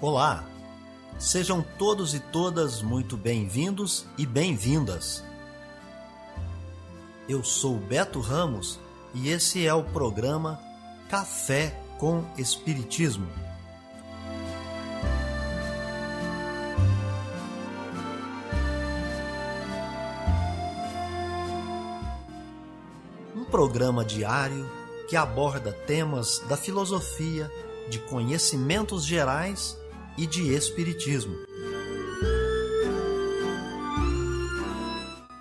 Olá, sejam todos e todas muito bem-vindos e bem-vindas. Eu sou Beto Ramos e esse é o programa Café com Espiritismo. Um programa diário que aborda temas da filosofia, de conhecimentos gerais e de espiritismo.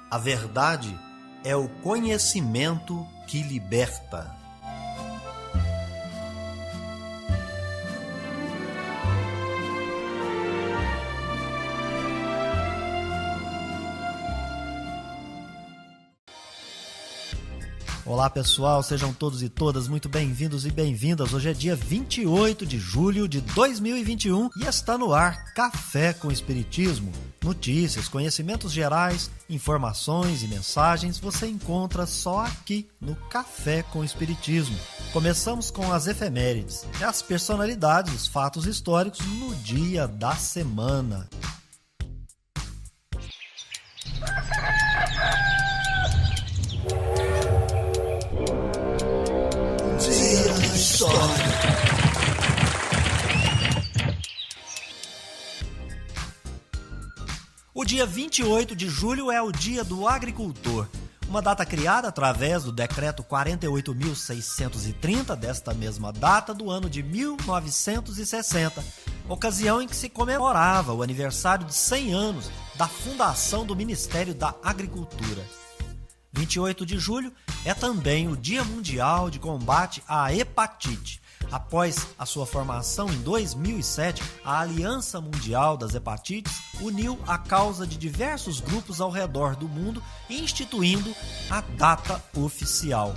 A verdade é o conhecimento que liberta. Olá pessoal, sejam todos e todas muito bem-vindos e bem-vindas. Hoje é dia 28 de julho de 2021 e está no ar Café com Espiritismo. Notícias, conhecimentos gerais, informações e mensagens você encontra só aqui no Café com Espiritismo. Começamos com as efemérides, as personalidades, os fatos históricos no dia da semana. O dia 28 de julho é o Dia do Agricultor, uma data criada através do Decreto 48.630 desta mesma data do ano de 1960, ocasião em que se comemorava o aniversário de 100 anos da fundação do Ministério da Agricultura. 28 de julho é também o Dia Mundial de Combate à Hepatite. Após a sua formação em 2007, a Aliança Mundial das Hepatites uniu a causa de diversos grupos ao redor do mundo, instituindo a data oficial.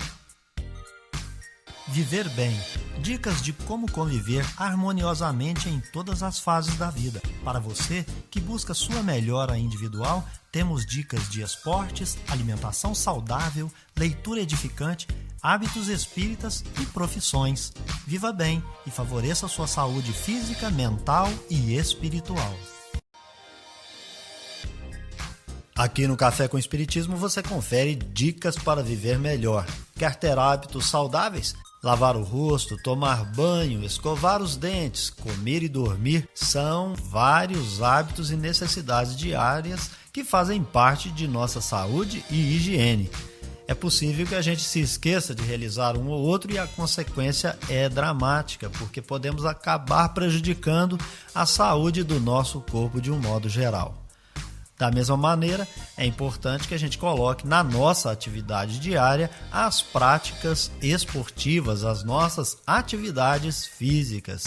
Viver bem. Dicas de como conviver harmoniosamente em todas as fases da vida. Para você que busca sua melhora individual, temos dicas de esportes, alimentação saudável, leitura edificante, hábitos espíritas e profissões. Viva bem e favoreça sua saúde física, mental e espiritual. Aqui no Café com Espiritismo você confere dicas para viver melhor. Quer ter hábitos saudáveis? Lavar o rosto, tomar banho, escovar os dentes, comer e dormir são vários hábitos e necessidades diárias que fazem parte de nossa saúde e higiene. É possível que a gente se esqueça de realizar um ou outro e a consequência é dramática, porque podemos acabar prejudicando a saúde do nosso corpo de um modo geral. Da mesma maneira, é importante que a gente coloque na nossa atividade diária as práticas esportivas, as nossas atividades físicas.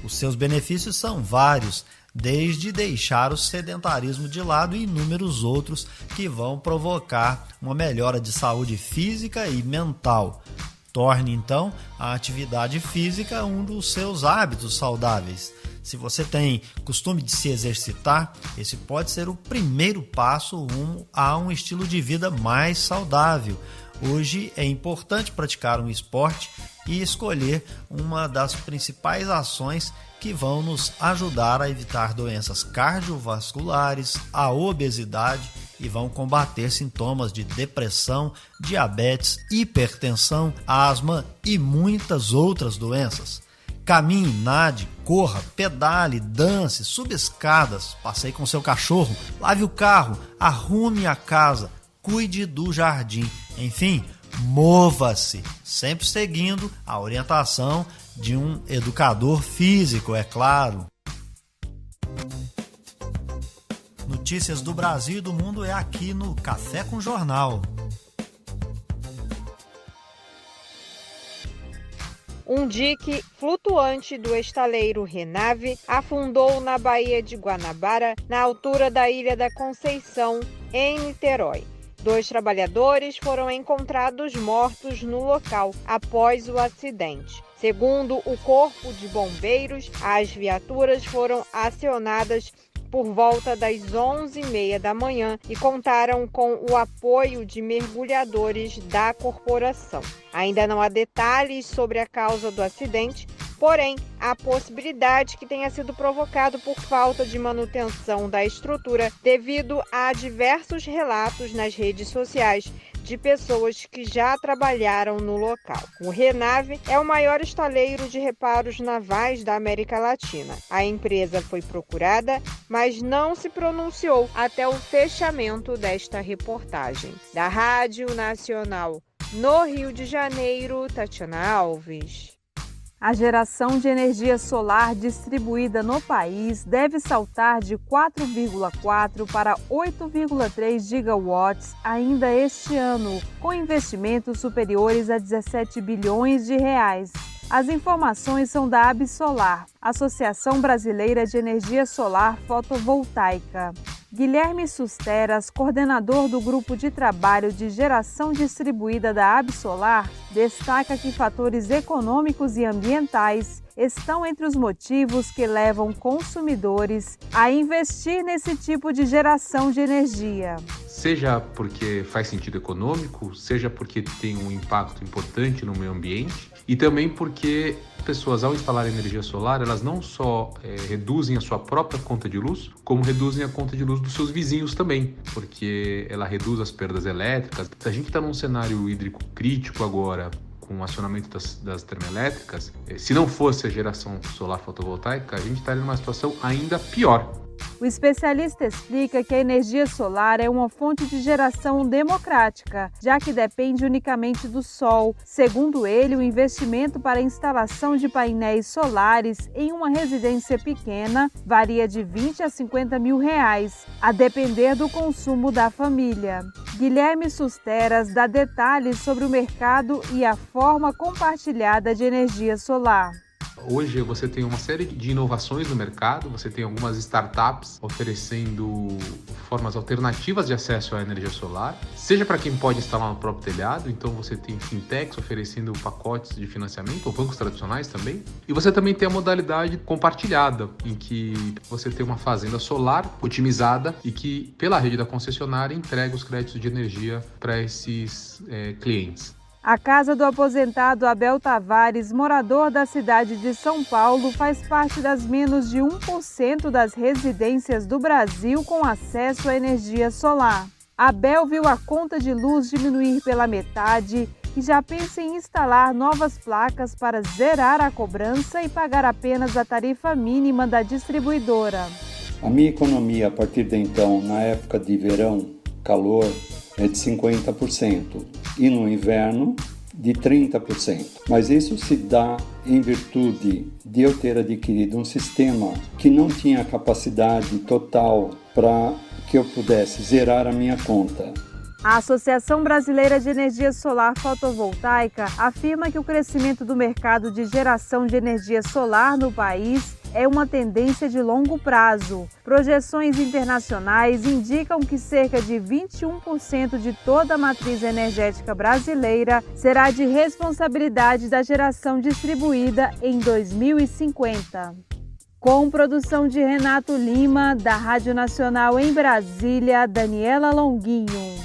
Os seus benefícios são vários, desde deixar o sedentarismo de lado e inúmeros outros que vão provocar uma melhora de saúde física e mental. Torne, então, a atividade física um dos seus hábitos saudáveis. Se você tem costume de se exercitar, esse pode ser o primeiro passo rumo a um estilo de vida mais saudável. Hoje é importante praticar um esporte e escolher uma das principais ações que vão nos ajudar a evitar doenças cardiovasculares, a obesidade e vão combater sintomas de depressão, diabetes, hipertensão, asma e muitas outras doenças. Caminhe, nade, corra, pedale, dance, suba escadas, passeie com seu cachorro, lave o carro, arrume a casa, cuide do jardim, enfim, mova-se, sempre seguindo a orientação de um educador físico, é claro. Notícias do Brasil e do mundo é aqui no Café com Jornal. Um dique flutuante do estaleiro Renave afundou na Baía de Guanabara, na altura da Ilha da Conceição, em Niterói. 2 trabalhadores foram encontrados mortos no local após o acidente. Segundo o Corpo de Bombeiros, as viaturas foram acionadas por volta das 11h30 da manhã e contaram com o apoio de mergulhadores da corporação. Ainda não há detalhes sobre a causa do acidente, porém, há possibilidade que tenha sido provocado por falta de manutenção da estrutura devido a diversos relatos nas redes sociais de pessoas que já trabalharam no local. O Renave é o maior estaleiro de reparos navais da América Latina. A empresa foi procurada, mas não se pronunciou até o fechamento desta reportagem. Da Rádio Nacional no Rio de Janeiro, Tatiana Alves. A geração de energia solar distribuída no país deve saltar de 4,4 para 8,3 gigawatts ainda este ano, com investimentos superiores a 17 bilhões de reais. As informações são da Absolar, Associação Brasileira de Energia Solar Fotovoltaica. Guilherme Susteras, coordenador do Grupo de Trabalho de Geração Distribuída da Absolar, destaca que fatores econômicos e ambientais estão entre os motivos que levam consumidores a investir nesse tipo de geração de energia. Seja porque faz sentido econômico, seja porque tem um impacto importante no meio ambiente e também porque pessoas, ao instalar energia solar, elas não só reduzem a sua própria conta de luz, como reduzem a conta de luz dos seus vizinhos também, porque ela reduz as perdas elétricas. A gente está num cenário hídrico crítico agora, com o acionamento das termoelétricas. Se não fosse a geração solar fotovoltaica, a gente estaria numa situação ainda pior. O especialista explica que a energia solar é uma fonte de geração democrática, já que depende unicamente do sol. Segundo ele, o investimento para a instalação de painéis solares em uma residência pequena varia de 20 a 50 mil reais, a depender do consumo da família. Guilherme Susteras dá detalhes sobre o mercado e a forma compartilhada de energia solar. Hoje você tem uma série de inovações no mercado, você tem algumas startups oferecendo formas alternativas de acesso à energia solar, seja para quem pode instalar no próprio telhado, então você tem fintechs oferecendo pacotes de financiamento, ou bancos tradicionais também, e você também tem a modalidade compartilhada, em que você tem uma fazenda solar otimizada e que, pela rede da concessionária, entrega os créditos de energia para esses clientes. A casa do aposentado Abel Tavares, morador da cidade de São Paulo, faz parte das menos de 1% das residências do Brasil com acesso à energia solar. Abel viu a conta de luz diminuir pela metade e já pensa em instalar novas placas para zerar a cobrança e pagar apenas a tarifa mínima da distribuidora. A minha economia, a partir de então, na época de verão, calor, é de 50% e no inverno de 30%. Mas isso se dá em virtude de eu ter adquirido um sistema que não tinha capacidade total para que eu pudesse zerar a minha conta. A Associação Brasileira de Energia Solar Fotovoltaica afirma que o crescimento do mercado de geração de energia solar no país é uma tendência de longo prazo. Projeções internacionais indicam que cerca de 21% de toda a matriz energética brasileira será de responsabilidade da geração distribuída em 2050. Com produção de Renato Lima, da Rádio Nacional em Brasília, Daniela Longuinho.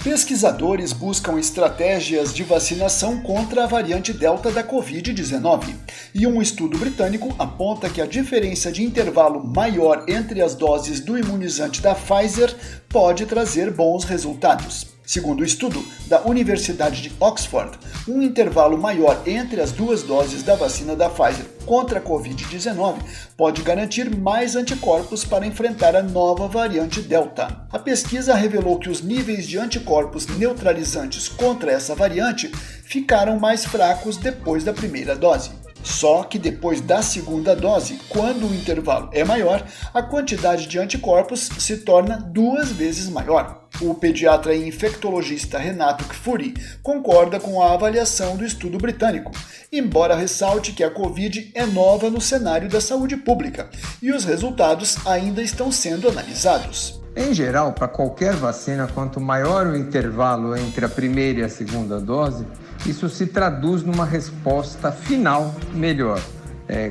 Pesquisadores buscam estratégias de vacinação contra a variante Delta da Covid-19. E um estudo britânico aponta que a diferença de intervalo maior entre as doses do imunizante da Pfizer pode trazer bons resultados. Segundo o estudo da Universidade de Oxford, um intervalo maior entre as duas doses da vacina da Pfizer contra a Covid-19 pode garantir mais anticorpos para enfrentar a nova variante Delta. A pesquisa revelou que os níveis de anticorpos neutralizantes contra essa variante ficaram mais fracos depois da primeira dose. Só que depois da segunda dose, quando o intervalo é maior, a quantidade de anticorpos se torna 2 vezes maior. O pediatra e infectologista Renato Kfouri concorda com a avaliação do estudo britânico, embora ressalte que a Covid é nova no cenário da saúde pública e os resultados ainda estão sendo analisados. Em geral, para qualquer vacina, quanto maior o intervalo entre a primeira e a segunda dose, isso se traduz numa resposta final melhor.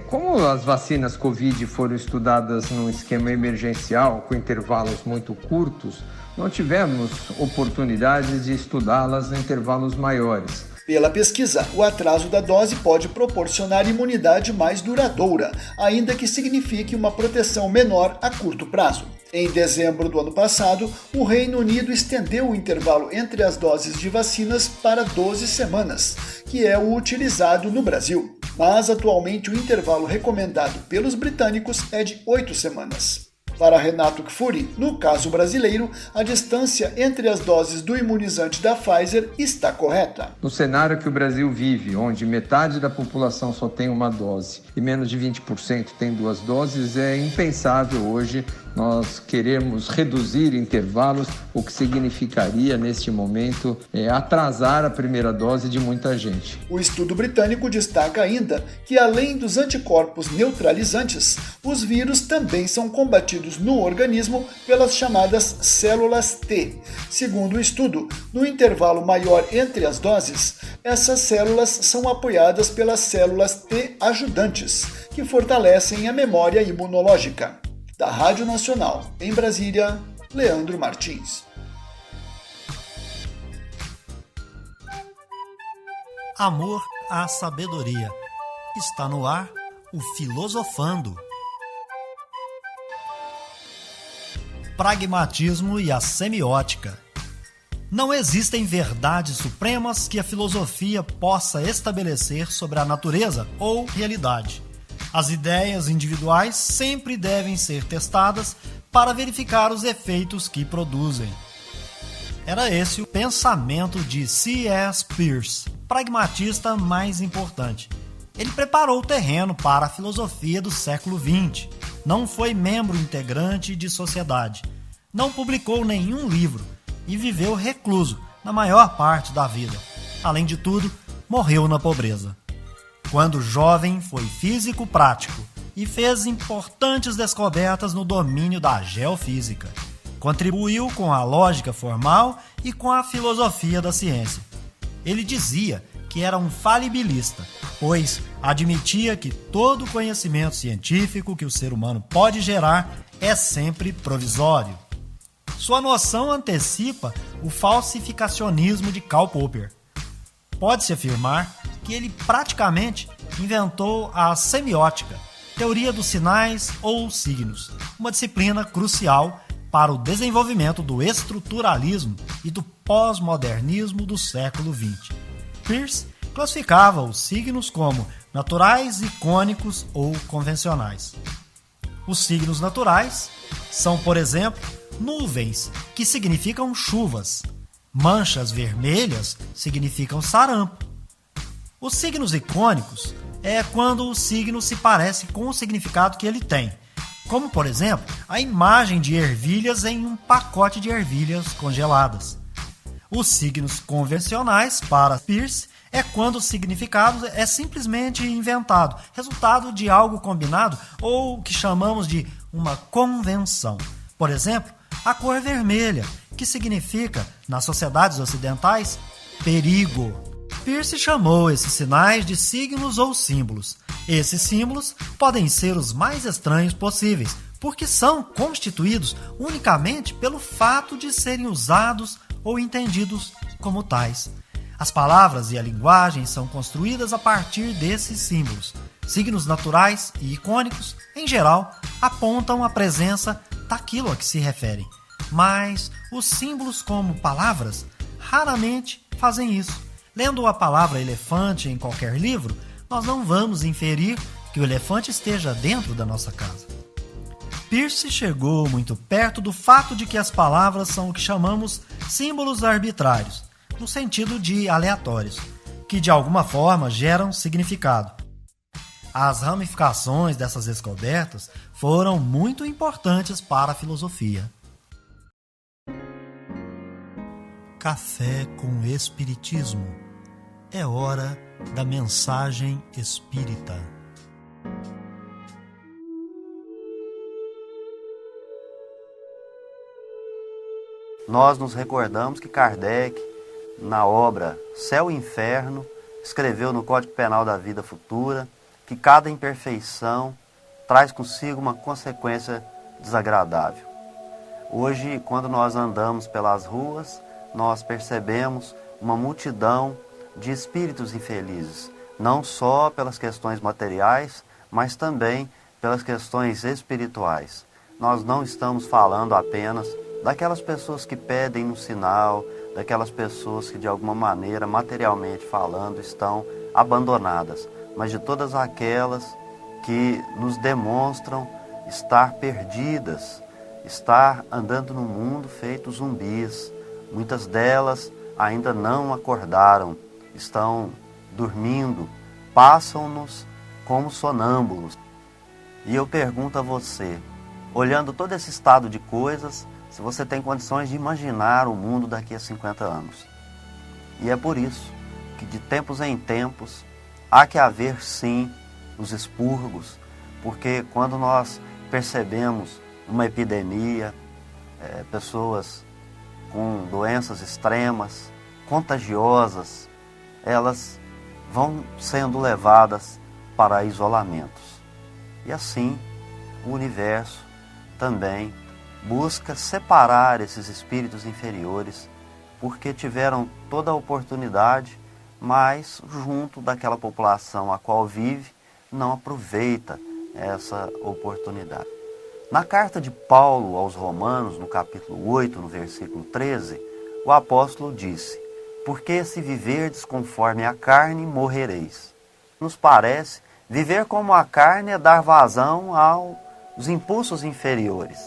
Como as vacinas Covid foram estudadas num esquema emergencial, com intervalos muito curtos, não tivemos oportunidades de estudá-las em intervalos maiores. Pela pesquisa, o atraso da dose pode proporcionar imunidade mais duradoura, ainda que signifique uma proteção menor a curto prazo. Em dezembro do ano passado, o Reino Unido estendeu o intervalo entre as doses de vacinas para 12 semanas, que é o utilizado no Brasil. Mas atualmente o intervalo recomendado pelos britânicos é de 8 semanas. Para Renato Kfouri, no caso brasileiro, a distância entre as doses do imunizante da Pfizer está correta. No cenário que o Brasil vive, onde metade da população só tem uma dose e menos de 20% tem 2 doses, é impensável hoje nós queremos reduzir intervalos, o que significaria, neste momento, atrasar a primeira dose de muita gente. O estudo britânico destaca ainda que, além dos anticorpos neutralizantes, os vírus também são combatidos no organismo pelas chamadas células T. Segundo o estudo, no intervalo maior entre as doses, essas células são apoiadas pelas células T ajudantes, que fortalecem a memória imunológica. Da Rádio Nacional, em Brasília, Leandro Martins. Amor à sabedoria. Está no ar o Filosofando. Pragmatismo e a semiótica. Não existem verdades supremas que a filosofia possa estabelecer sobre a natureza ou realidade. As ideias individuais sempre devem ser testadas para verificar os efeitos que produzem. Era esse o pensamento de C.S. Peirce, pragmatista mais importante. Ele preparou o terreno para a filosofia do século XX. Não foi membro integrante de sociedade. Não publicou nenhum livro e viveu recluso na maior parte da vida. Além de tudo, morreu na pobreza. Quando jovem, foi físico prático e fez importantes descobertas no domínio da geofísica. Contribuiu com a lógica formal e com a filosofia da ciência. Ele dizia que era um falibilista, pois admitia que todo conhecimento científico que o ser humano pode gerar é sempre provisório. Sua noção antecipa o falsificacionismo de Karl Popper. Pode-se afirmar que ele praticamente inventou a semiótica, teoria dos sinais ou signos, uma disciplina crucial para o desenvolvimento do estruturalismo e do pós-modernismo do século XX. Peirce classificava os signos como naturais, icônicos ou convencionais. Os signos naturais são, por exemplo, nuvens, que significam chuvas. Manchas vermelhas significam sarampo. Os signos icônicos é quando o signo se parece com o significado que ele tem, como, por exemplo, a imagem de ervilhas em um pacote de ervilhas congeladas. Os signos convencionais, para Peirce, é quando o significado é simplesmente inventado, resultado de algo combinado ou o que chamamos de uma convenção. Por exemplo, a cor vermelha, que significa, nas sociedades ocidentais, perigo. Peirce chamou esses sinais de signos ou símbolos. Esses símbolos podem ser os mais estranhos possíveis, porque são constituídos unicamente pelo fato de serem usados ou entendidos como tais. As palavras e a linguagem são construídas a partir desses símbolos. Signos naturais e icônicos, em geral, apontam a presença daquilo a que se referem. Mas os símbolos como palavras raramente fazem isso. Lendo a palavra elefante em qualquer livro, nós não vamos inferir que o elefante esteja dentro da nossa casa. Peirce chegou muito perto do fato de que as palavras são o que chamamos símbolos arbitrários, no sentido de aleatórios, que de alguma forma geram significado. As ramificações dessas descobertas foram muito importantes para a filosofia. Café com Espiritismo. É hora da mensagem espírita. Nós nos recordamos que Kardec, na obra Céu e Inferno, escreveu no Código Penal da Vida Futura que cada imperfeição traz consigo uma consequência desagradável. Hoje, quando nós andamos pelas ruas, nós percebemos uma multidão de espíritos infelizes, não só pelas questões materiais, mas também pelas questões espirituais. Nós não estamos falando apenas daquelas pessoas que pedem um sinal, daquelas pessoas que de alguma maneira, materialmente falando, estão abandonadas, mas de todas aquelas que nos demonstram estar perdidas, estar andando no mundo feito zumbis. Muitas delas ainda não acordaram, estão dormindo, passam-nos como sonâmbulos. E eu pergunto a você, olhando todo esse estado de coisas, se você tem condições de imaginar o mundo daqui a 50 anos. E é por isso que de tempos em tempos há que haver sim os expurgos, porque quando nós percebemos uma epidemia, pessoas com doenças extremas, contagiosas, elas vão sendo levadas para isolamentos. E assim o universo também busca separar esses espíritos inferiores, porque tiveram toda a oportunidade, mas junto daquela população a qual vive, não aproveita essa oportunidade. Na carta de Paulo aos Romanos, no capítulo 8, no versículo 13, o apóstolo disse: porque se viverdes conforme a carne, morrereis. Nos parece, viver como a carne é dar vazão aos impulsos inferiores.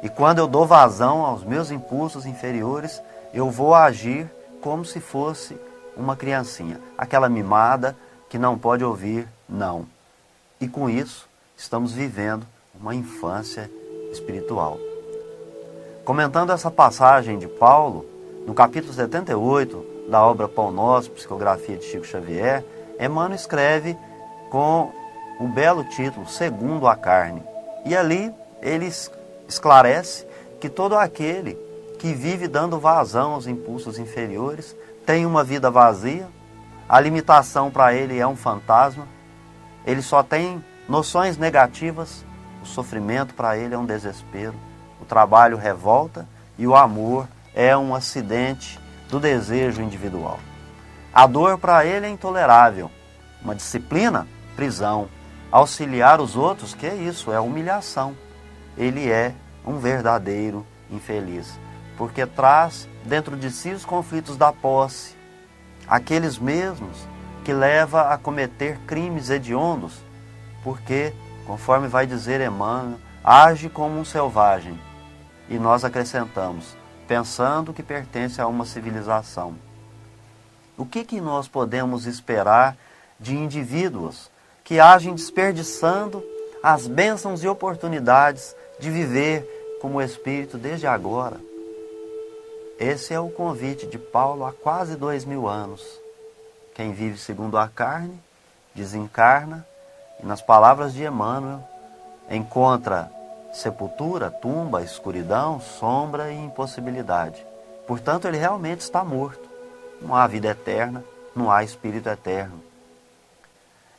E quando eu dou vazão aos meus impulsos inferiores, eu vou agir como se fosse uma criancinha, aquela mimada que não pode ouvir não. E com isso, estamos vivendo uma infância espiritual. Comentando essa passagem de Paulo, no capítulo 78 da obra Pão Nosso, Psicografia de Chico Xavier, Emmanuel escreve com o belo título Segundo a Carne. E ali ele esclarece que todo aquele que vive dando vazão aos impulsos inferiores tem uma vida vazia, a limitação para ele é um fantasma, ele só tem noções negativas, o sofrimento para ele é um desespero, o trabalho revolta e o amor é um acidente do desejo individual. A dor para ele é intolerável, uma disciplina, prisão. Auxiliar os outros, que é isso? É humilhação. Ele é um verdadeiro infeliz, porque traz dentro de si os conflitos da posse, aqueles mesmos que leva a cometer crimes hediondos, porque, conforme vai dizer Emmanuel, age como um selvagem. E nós acrescentamos, pensando que pertence a uma civilização. O que nós podemos esperar de indivíduos que agem desperdiçando as bênçãos e oportunidades de viver como espírito desde agora? Esse é o convite de Paulo há quase 2000 anos. Quem vive segundo a carne, desencarna, e nas palavras de Emmanuel, encontra sepultura, tumba, escuridão, sombra e impossibilidade. Portanto, ele realmente está morto. Não há vida eterna, não há espírito eterno.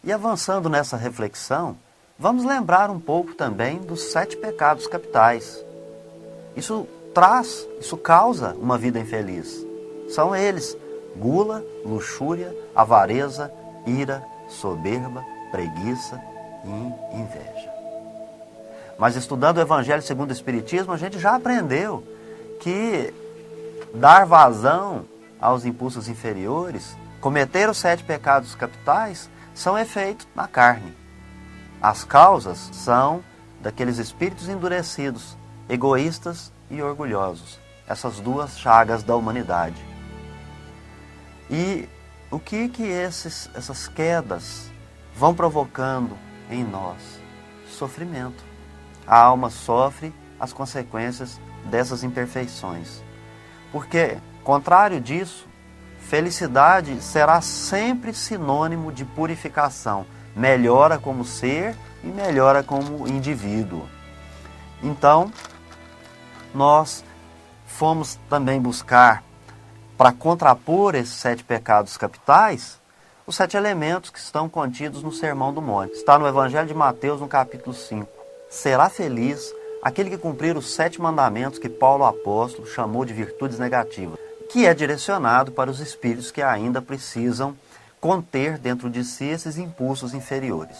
E avançando nessa reflexão, vamos lembrar um pouco também dos 7 pecados capitais. Isso causa uma vida infeliz. São eles: gula, luxúria, avareza, ira, soberba, preguiça e inveja. Mas estudando o Evangelho segundo o Espiritismo, a gente já aprendeu que dar vazão aos impulsos inferiores, cometer os 7 pecados capitais, são efeitos na carne. As causas são daqueles espíritos endurecidos, egoístas e orgulhosos, essas 2 chagas da humanidade. E o que essas quedas vão provocando em nós? Sofrimento. A alma sofre as consequências dessas imperfeições. Porque, contrário disso, felicidade será sempre sinônimo de purificação. Melhora como ser e melhora como indivíduo. Então, nós fomos também buscar, para contrapor esses 7 pecados capitais, os 7 elementos que estão contidos no Sermão do Monte. Está no Evangelho de Mateus, no capítulo 5. Será feliz aquele que cumprir os 7 mandamentos que Paulo apóstolo chamou de virtudes negativas, que é direcionado para os espíritos que ainda precisam conter dentro de si esses impulsos inferiores.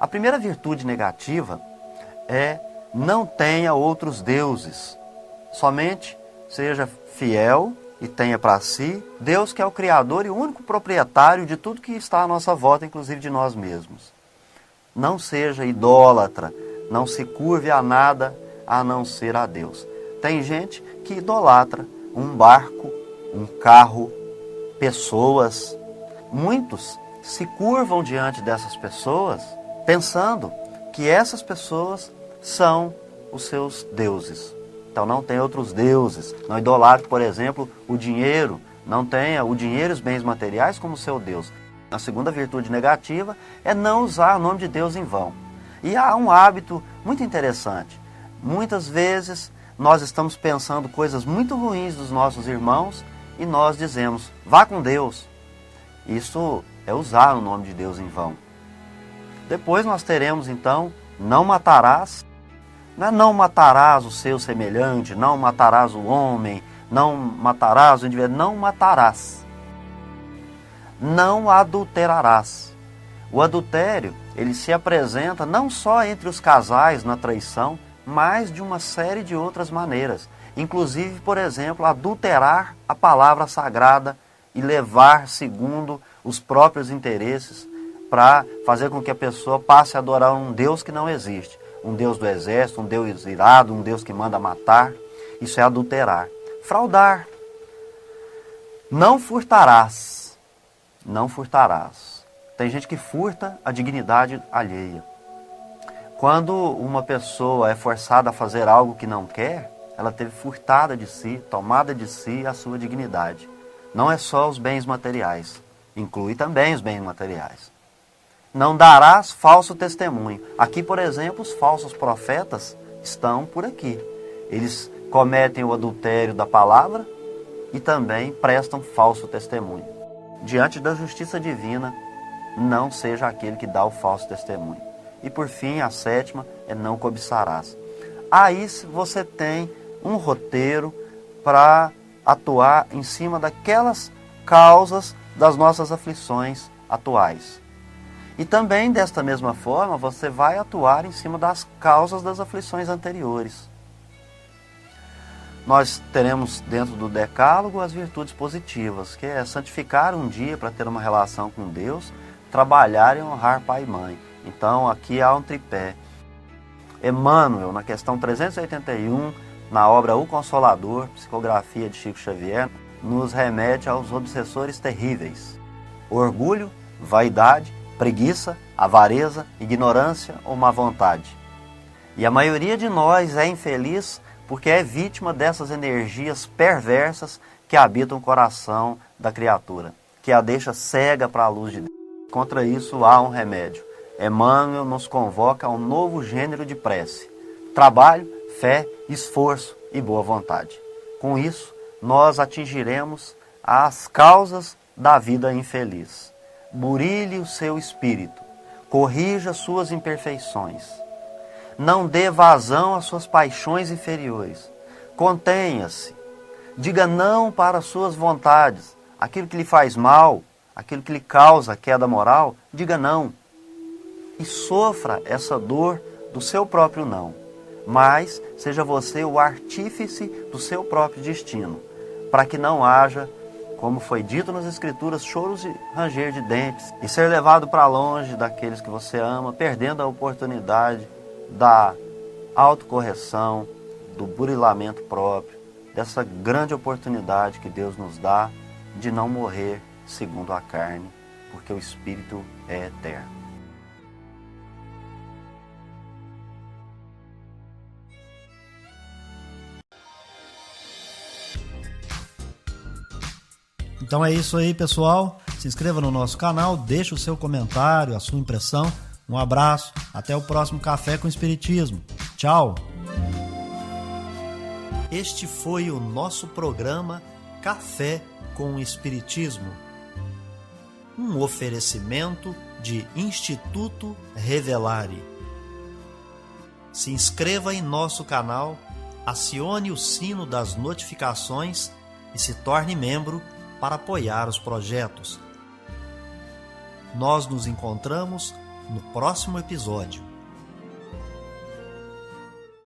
A primeira virtude negativa é: não tenha outros deuses, somente seja fiel e tenha para si Deus, que é o Criador e o único proprietário de tudo que está à nossa volta, inclusive de nós mesmos. Não seja idólatra, não se curve a nada a não ser a Deus. Tem gente que idolatra um barco, um carro, pessoas. Muitos se curvam diante dessas pessoas pensando que essas pessoas são os seus deuses. Então não tem outros deuses. Não idolatre, por exemplo, o dinheiro. Não tenha o dinheiro e os bens materiais como seu Deus. A segunda virtude negativa é não usar o nome de Deus em vão. E há um hábito muito interessante. Muitas vezes nós estamos pensando coisas muito ruins dos nossos irmãos e nós dizemos: vá com Deus. Isso é usar o nome de Deus em vão. Depois nós teremos então: não matarás. Não matarás o seu semelhante, não matarás o homem, não matarás o indivíduo, não matarás. Não adulterarás. O adultério, ele se apresenta não só entre os casais na traição, mas de uma série de outras maneiras. Inclusive, por exemplo, adulterar a palavra sagrada e levar segundo os próprios interesses para fazer com que a pessoa passe a adorar um Deus que não existe. Um Deus do exército, um Deus irado, um Deus que manda matar. Isso é adulterar. Fraudar. Não furtarás. Não furtarás. Tem gente que furta a dignidade alheia. Quando uma pessoa é forçada a fazer algo que não quer, ela teve furtada de si, tomada de si a sua dignidade. Não é só os bens materiais, inclui também os bens materiais. Não darás falso testemunho. Aqui, por exemplo, os falsos profetas estão por aqui. Eles cometem o adultério da palavra e também prestam falso testemunho. Diante da justiça divina, não seja aquele que dá o falso testemunho. E por fim, a 7ª é: não cobiçarás. Aí você tem um roteiro para atuar em cima daquelas causas das nossas aflições atuais. E também, desta mesma forma, você vai atuar em cima das causas das aflições anteriores. Nós teremos dentro do decálogo as virtudes positivas, que é santificar um dia para ter uma relação com Deus, trabalhar e honrar pai e mãe. Então aqui há um tripé. Emmanuel, na questão 381, na obra O Consolador, psicografia de Chico Xavier, nos remete aos obsessores terríveis: orgulho, vaidade, preguiça, avareza, ignorância ou má vontade. E a maioria de nós é infeliz porque é vítima dessas energias perversas que habitam o coração da criatura, que a deixa cega para a luz de Deus. Contra isso há um remédio. Emmanuel nos convoca a um novo gênero de prece: trabalho, fé, esforço e boa vontade. Com isso, nós atingiremos as causas da vida infeliz. Burilhe o seu espírito, corrija suas imperfeições. Não dê vazão às suas paixões inferiores. Contenha-se. Diga não para as suas vontades. Aquilo que lhe faz mal, aquilo que lhe causa queda moral, diga não. E sofra essa dor do seu próprio não. Mas seja você o artífice do seu próprio destino, para que não haja, como foi dito nas Escrituras, choros e ranger de dentes, e ser levado para longe daqueles que você ama, perdendo a oportunidade da autocorreção, do burilamento próprio, dessa grande oportunidade que Deus nos dá de não morrer segundo a carne, porque o Espírito é eterno. Então é isso aí, pessoal. Se inscreva no nosso canal, deixe o seu comentário, a sua impressão. Um abraço, até o próximo Café com Espiritismo. Tchau! Este foi o nosso programa Café com Espiritismo. um oferecimento de Instituto Revelare. Se inscreva em nosso canal, acione o sino das notificações e se torne membro para apoiar os projetos. Nós nos encontramos no próximo episódio.